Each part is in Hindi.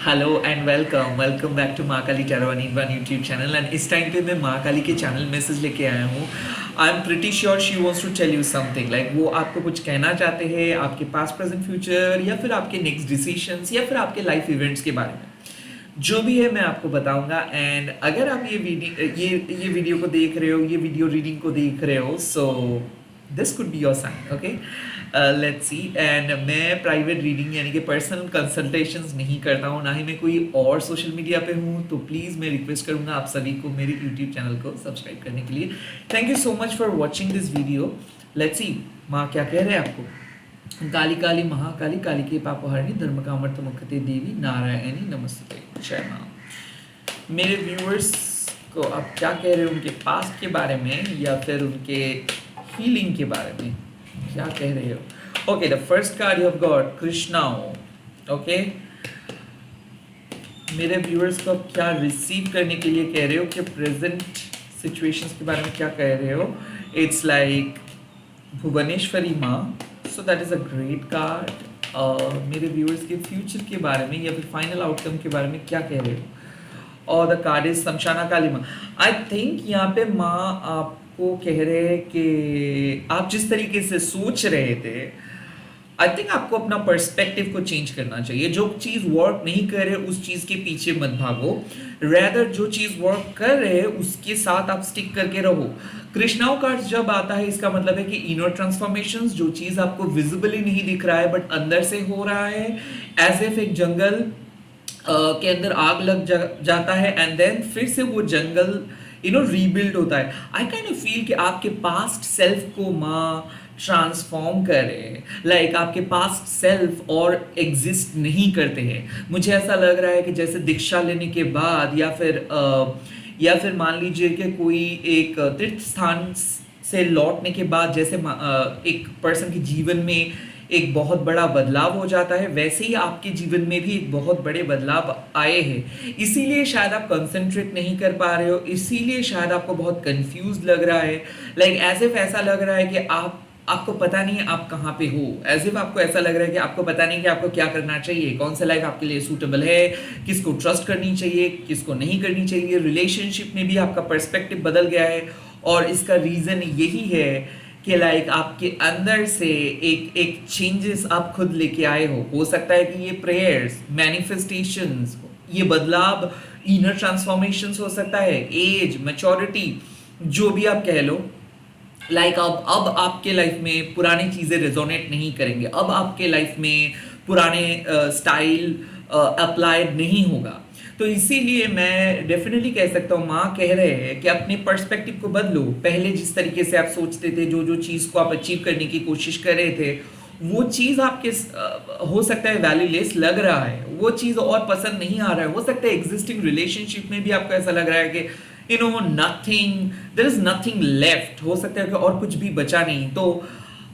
Hello and welcome back to Mahakali tarot in one YouTube channel. And इस टाइम पे मैं महाकाली के चैनल मैसेज लेके आया हूँ। I am pretty sure she wants to tell you something, like वो आपको कुछ कहना चाहते हैं आपके पास्ट प्रेजेंट फ्यूचर, या फिर आपके नेक्स्ट डिसीजंस, या फिर आपके लाइफ इवेंट्स के बारे में। जो भी है मैं आपको बताऊंगा। एंड अगर आप ये वीडियो को देख रहे हो, ये वीडियो रीडिंग को देख रहे हो, so this could be your sign. Okay, let's see. And मैं प्राइवेट रीडिंग यानी कि पर्सनल कंसल्टेशंस नहीं करता हूँ, ना ही मैं कोई और सोशल मीडिया पे हूँ। तो प्लीज़ मैं रिक्वेस्ट करूँगा आप सभी को मेरे यूट्यूब चैनल को सब्सक्राइब करने के लिए। Thank you so much for watching this video. Let's see माँ क्या कह रहे हैं आपको। काली काली महाकाली काली के पापहारिणी धर्म कामर्थ मुखते देवी नारायणी नमस्ते। जय माँ। मेरे व्यूअर्स को आप क्या कह रहे हो उनके पास्ट के बारे में, या फिर उनके हीलिंग के बारे में क्या कह रहे हो। Okay, the first card you have got कृष्णाओ। ओके, मेरे व्यूअर्स को आप क्या रिसीव करने के लिए कह रहे हो, कि प्रेजेंट सिचुएशंस के बारे में क्या कह रहे हो। इट्स लाइक भुवनेश्वरी माँ, so that is a great card. मेरे व्यूअर्स के फ्यूचर के बारे में या फिर फाइनल आउटकम के बारे में क्या कह रहे हो। और द कार्ड इज शमशाना काली माँ। आई थिंक यहाँ पे माँ आपको कह रहे हैं कि आप जिस तरीके से सोच रहे थे, आई थिंक आपको अपना पर्सपेक्टिव को चेंज करना चाहिए। जो चीज़ वर्क नहीं कर रहे उस चीज़ के पीछे मत भागो, रेदर जो चीज़ वर्क कर रहे हैं उसके साथ आप स्टिक करके रहो। कृष्णाओं कार्ड जब आता है इसका मतलब है कि इनर ट्रांसफॉर्मेशंस, जो चीज़ आपको विजिबली नहीं दिख रहा है बट अंदर से हो रहा है। एज इफ एक जंगल के अंदर आग लग जाता है एंड देन फिर से वो जंगल रीबिल्ड होता है। आई काइंड ऑफ फील कि आपके पास्ट सेल्फ को माँ ट्रांसफॉर्म करे, लाइक आपके पास्ट सेल्फ और एग्जिस्ट नहीं करते हैं। मुझे ऐसा लग रहा है कि जैसे दीक्षा लेने के बाद या फिर मान लीजिए कि कोई एक तीर्थ स्थान से लौटने के बाद जैसे एक पर्सन के जीवन में एक बहुत बड़ा बदलाव हो जाता है, वैसे ही आपके जीवन में भी एक बहुत बड़े बदलाव आए हैं। इसीलिए शायद आप कंसंट्रेट नहीं कर पा रहे हो, इसीलिए शायद आपको बहुत कंफ्यूज लग रहा है। लाइक एज इफ ऐसा लग रहा है कि आपको पता नहीं है आप कहाँ पे हो। एज इफ आपको ऐसा लग रहा है कि आपको पता नहीं कि आपको क्या करना चाहिए, कौन सा लाइफ आपके लिए सूटेबल है, किसको ट्रस्ट करनी चाहिए, किसको नहीं करनी चाहिए। रिलेशनशिप में भी आपका पर्सपेक्टिव बदल गया है, और इसका रीज़न यही है कि लाइक आपके अंदर से एक चेंजेस आप खुद लेके आए हो सकता है कि ये प्रेयर्स, मैनिफेस्टेशंस, ये बदलाव, इनर ट्रांसफॉर्मेशंस हो सकता है, एज, मैच्योरिटी, जो भी आप कह लो। लाइक अब आपके लाइफ में पुरानी चीज़ें रेजोनेट नहीं करेंगे, अब आपके लाइफ में पुराने स्टाइल अप्लाइड नहीं होगा। तो इसीलिए मैं डेफिनेटली कह सकता हूँ माँ कह रहे हैं कि अपने पर्सपेक्टिव को बदलो। पहले जिस तरीके से आप सोचते थे, जो चीज़ को आप अचीव करने की कोशिश कर रहे थे, वो चीज़ आपके हो सकता है वैल्यूलेस लग रहा है, वो चीज़ और पसंद नहीं आ रहा है। हो सकता है एग्जिस्टिंग रिलेशनशिप में भी आपको ऐसा लग रहा है कि nothing, there is nothing left. हो सकता है कि और कुछ भी बचा नहीं। तो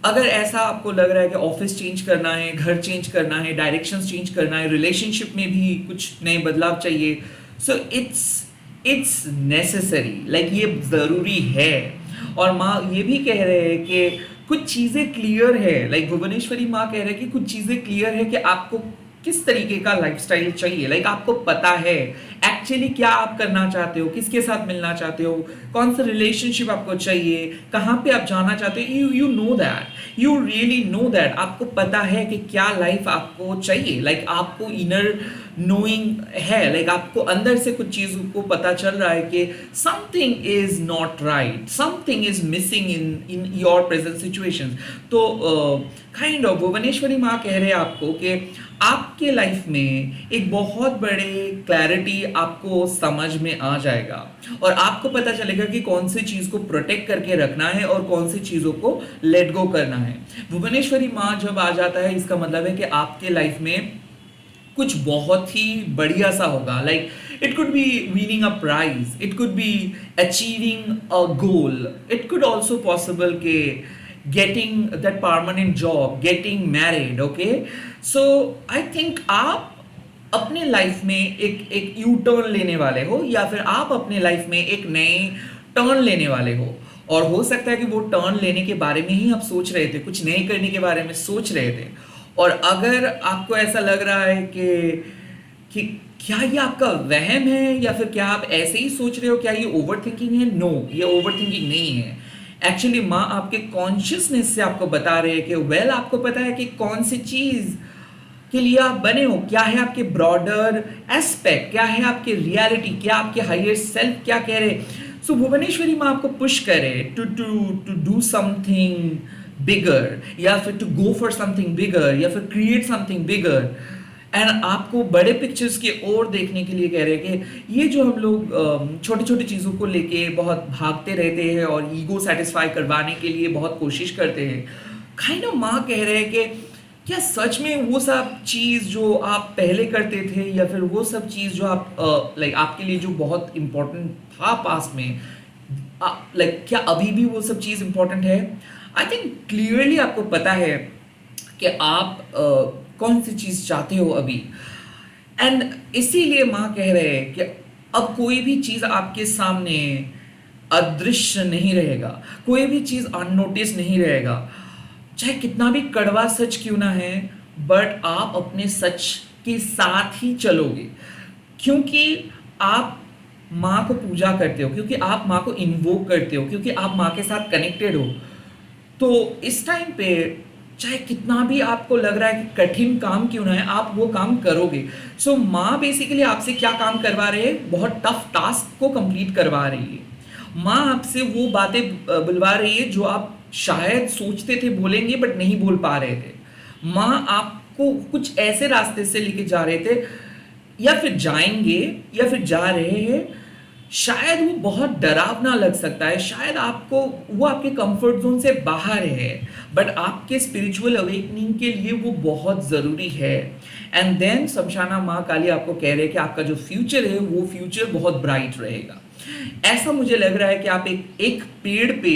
अगर ऐसा आपको लग रहा है कि ऑफिस चेंज करना है, घर चेंज करना है, डायरेक्शंस चेंज करना है, रिलेशनशिप में भी कुछ नए बदलाव चाहिए, सो इट्स नेसेसरी, लाइक ये ज़रूरी है। और माँ ये भी कह रहे हैं कि कुछ चीज़ें क्लियर है, लाइक भुवनेश्वरी माँ कह रहे हैं कि कुछ चीज़ें क्लियर है कि आपको किस तरीके का लाइफस्टाइल चाहिए। लाइक आपको पता है एक्चुअली क्या आप करना चाहते हो, किसके साथ मिलना चाहते हो, कौन सा रिलेशनशिप आपको चाहिए, कहाँ पे आप जाना चाहते हो। You know that, you really know that. आपको पता है कि क्या लाइफ आपको चाहिए। लाइक आपको इनर नोइंग है, लाइक आपको अंदर से कुछ चीज़ों को पता चल रहा है कि something is not right, something is missing in your present situation. तो काइंड ऑफ भुवनेश्वरी माँ कह रहे हैं आपको कि आपके लाइफ में एक बहुत बड़े क्लैरिटी आपको समझ में आ जाएगा, और आपको पता चलेगा कि कौन सी चीज़ को प्रोटेक्ट करके रखना है और कौन सी चीज़ों को लेट गो करना है। भुवनेश्वरी माँ जब आ जाता है इसका मतलब है कि आपके लाइफ में कुछ बहुत ही बढ़िया सा होगा। Like it could be winning a prize, it could be achieving a goal, it could also possible के getting that permanent job, getting married. Okay, so I think आप अपने लाइफ में एक यू टर्न लेने वाले हो, या फिर आप अपने लाइफ में एक नए टर्न लेने वाले हो। और हो सकता है कि वो टर्न लेने के बारे में ही आप सोच रहे थे, कुछ नए करने के बारे में सोच रहे थे। और अगर आपको ऐसा लग रहा है कि कि क्या ये आपका वहम है या फिर क्या आप ऐसे ही सोच रहे हो, क्या ये ओवर थिंकिंग है? नो, ये ओवर थिंकिंग नहीं है। एक्चुअली माँ आपके कॉन्शियसनेस से आपको बता रहे हैं कि वेल आपको पता है कि कौन सी चीज़ के लिए आप बने हो, क्या है आपके ब्रॉडर एस्पेक्ट, क्या है आपकी रियलिटी, क्या आपके हायर सेल्फ क्या कह रहे। सो भुवनेश्वरी माँ आपको पुश करे to to to do something bigger, या फिर to go for something bigger, या फिर क्रिएट समथिंग बिगर। एंड आपको बड़े पिक्चर्स की ओर देखने के लिए कह रहे हैं कि ये जो हम लोग छोटी छोटी चीज़ों को लेके बहुत भागते रहते हैं और ईगो सेटिस्फाई करवाने के लिए बहुत कोशिश करते हैं, काइंड ऑफ माँ कह रहे हैं कि क्या सच में वो सब चीज़ जो आप पहले करते थे, या फिर वो सब चीज़ जो आप लाइक आपके लिए जो बहुत इम्पोर्टेंट था पास्ट में, लाइक क्या अभी भी वो सब चीज़ इम्पोर्टेंट है? आई थिंक क्लियरली आपको पता है कि आप कौन सी चीज़ चाहते हो अभी। एंड इसीलिए माँ कह रहे हैं कि अब कोई भी चीज़ आपके सामने अदृश्य नहीं रहेगा, कोई भी चीज़ अननोटिस नहीं रहेगा, चाहे कितना भी कड़वा सच क्यों ना है, बट आप अपने सच के साथ ही चलोगे, क्योंकि आप माँ को पूजा करते हो, क्योंकि आप माँ को इन्वोक करते हो, क्योंकि आप माँ के साथ कनेक्टेड हो। तो इस टाइम पे चाहे कितना भी आपको लग रहा है कि कठिन काम क्यों ना है, आप वो काम करोगे। सो माँ बेसिकली आपसे क्या काम करवा रहे हैं? बहुत टफ टास्क को कंप्लीट करवा रही है। माँ आपसे वो बातें बुलवा रही है जो आप शायद सोचते थे बोलेंगे बट नहीं बोल पा रहे थे। माँ आपको कुछ ऐसे रास्ते से लेके जा रहे थे, या फिर जाएंगे, या फिर जा रहे हैं। शायद वो बहुत डरावना लग सकता है, शायद आपको वो आपके कंफर्ट जोन से बाहर है, बट आपके स्पिरिचुअल अवेकनिंग के लिए वो बहुत ज़रूरी है। एंड देन शमशाना माँ काली आपको कह रहे हैं कि आपका जो फ्यूचर है वो फ्यूचर बहुत ब्राइट रहेगा। ऐसा मुझे लग रहा है कि आप एक पेड़ पे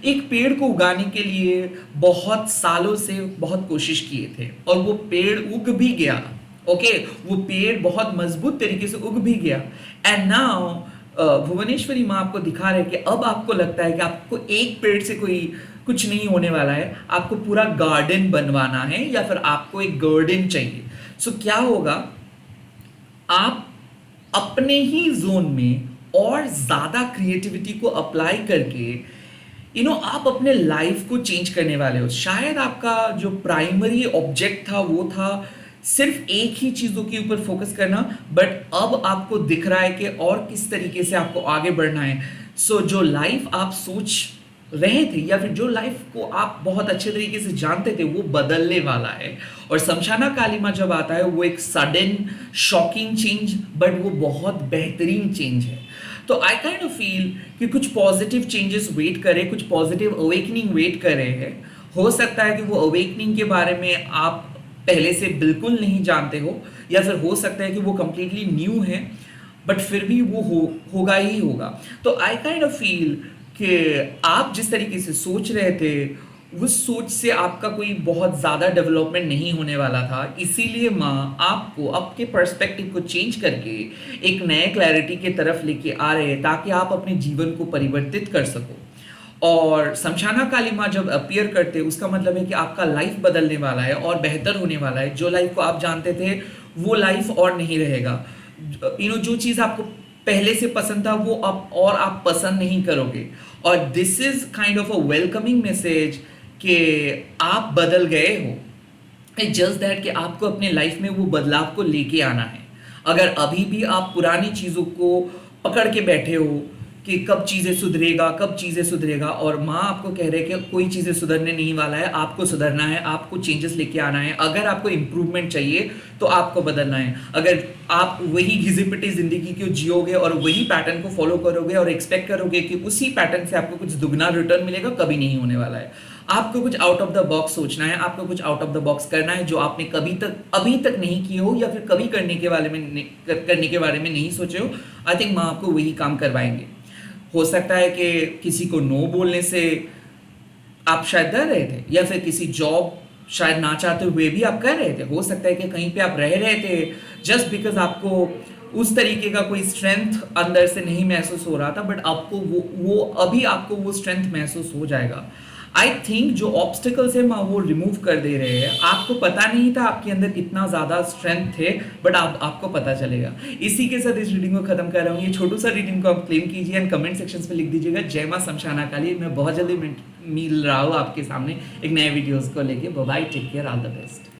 एक पेड़ को उगाने के लिए बहुत सालों से बहुत कोशिश किए थे, और वो पेड़ उग भी गया। ओके, वो पेड़ बहुत मजबूत तरीके से उग भी गया। एंड नाउ भुवनेश्वरी माँ आपको दिखा रहे हैं कि अब आपको लगता है कि आपको एक पेड़ से कोई कुछ नहीं होने वाला है, आपको पूरा गार्डन बनवाना है, या फिर आपको एक गार्डन चाहिए। सो क्या होगा, आप अपने ही जोन में और ज़्यादा क्रिएटिविटी को अप्लाई करके आप अपने लाइफ को चेंज करने वाले हो। शायद आपका जो प्राइमरी ऑब्जेक्ट था वो था सिर्फ एक ही चीज़ों के ऊपर फोकस करना, बट अब आपको दिख रहा है कि और किस तरीके से आपको आगे बढ़ना है। सो जो लाइफ आप सोच रहे थे, या फिर जो लाइफ को आप बहुत अच्छे तरीके से जानते थे, वो बदलने वाला है। और शमशाना काली माँ जब आता है वो एक सडन शॉकिंग चेंज, बट वो बहुत बेहतरीन चेंज है। तो आई काइंड ऑफ फील कि कुछ पॉजिटिव चेंजेस वेट करें, कुछ पॉजिटिव अवेकनिंग वेट कर रहे हैं। हो सकता है कि वो अवेकनिंग के बारे में आप पहले से बिल्कुल नहीं जानते हो, या फिर हो सकता है कि वो कंप्लीटली न्यू है, बट फिर भी वो होगा ही होगा। तो आई काइंड ऑफ फील कि आप जिस तरीके से सोच रहे थे, उस सोच से आपका कोई बहुत ज़्यादा डेवलपमेंट नहीं होने वाला था। इसीलिए माँ आपको आपके पर्सपेक्टिव को चेंज करके एक नए क्लैरिटी के तरफ लेके आ रहे हैं, ताकि आप अपने जीवन को परिवर्तित कर सको। और शमशाना काली माँ जब अपीयर करते हैं, उसका मतलब है कि आपका लाइफ बदलने वाला है और बेहतर होने वाला है। जो लाइफ को आप जानते थे वो लाइफ और नहीं रहेगा। जो चीज़ आपको पहले से पसंद था वो अब और आप पसंद नहीं करोगे। और this is kind of a welcoming message कि आप बदल गए हो। इट्स जस्ट दैट कि आपको अपने लाइफ में वो बदलाव को लेके आना है। अगर अभी भी आप पुरानी चीज़ों को पकड़ के बैठे हो कि कब चीज़ें सुधरेगा, कब चीज़ें सुधरेगा, और माँ आपको कह रहे हैं कि कोई चीज़ें सुधरने नहीं वाला है, आपको सुधरना है, आपको चेंजेस लेके आना है। अगर आपको इम्प्रूवमेंट चाहिए तो आपको बदलना है। अगर आप वही घिसी पिटी ज़िंदगी को जियोगे और वही पैटर्न को फॉलो करोगे और एक्सपेक्ट करोगे कि उसी पैटर्न से आपको कुछ दुगना रिटर्न मिलेगा, कभी नहीं होने वाला है। आपको कुछ आउट ऑफ द बॉक्स सोचना है, आपको कुछ आउट ऑफ द बॉक्स करना है जो आपने अभी तक नहीं किए हो, या फिर कभी करने के बारे में नहीं सोचे हो। आई थिंक माँ आपको वही काम करवाएंगे। हो सकता है कि किसी को नो बोलने से आप शायद डर रहे थे, या फिर किसी जॉब शायद ना चाहते हुए भी आप कर रहे थे। हो सकता है कि कहीं पे आप रह रहे थे जस्ट बिकॉज आपको उस तरीके का कोई स्ट्रेंथ अंदर से नहीं महसूस हो रहा था, बट आपको वो अभी आपको वो स्ट्रेंथ महसूस हो जाएगा। आई थिंक जो ऑब्स्टिकल्स है वो रिमूव कर दे रहे हैं। आपको पता नहीं था आपके अंदर कितना ज़्यादा स्ट्रेंथ थे, बट आपको पता चलेगा। इसी के साथ इस रीडिंग को खत्म कर रहा हूँ। ये छोटू सा रीडिंग को आप क्लेम कीजिए एंड कमेंट सेक्शंस में लिख दीजिएगा जय मां शमशाना काली। मैं बहुत जल्दी मिल रहा हूँ आपके सामने एक नए वीडियोस को लेके। Bye bye, take care, all the best.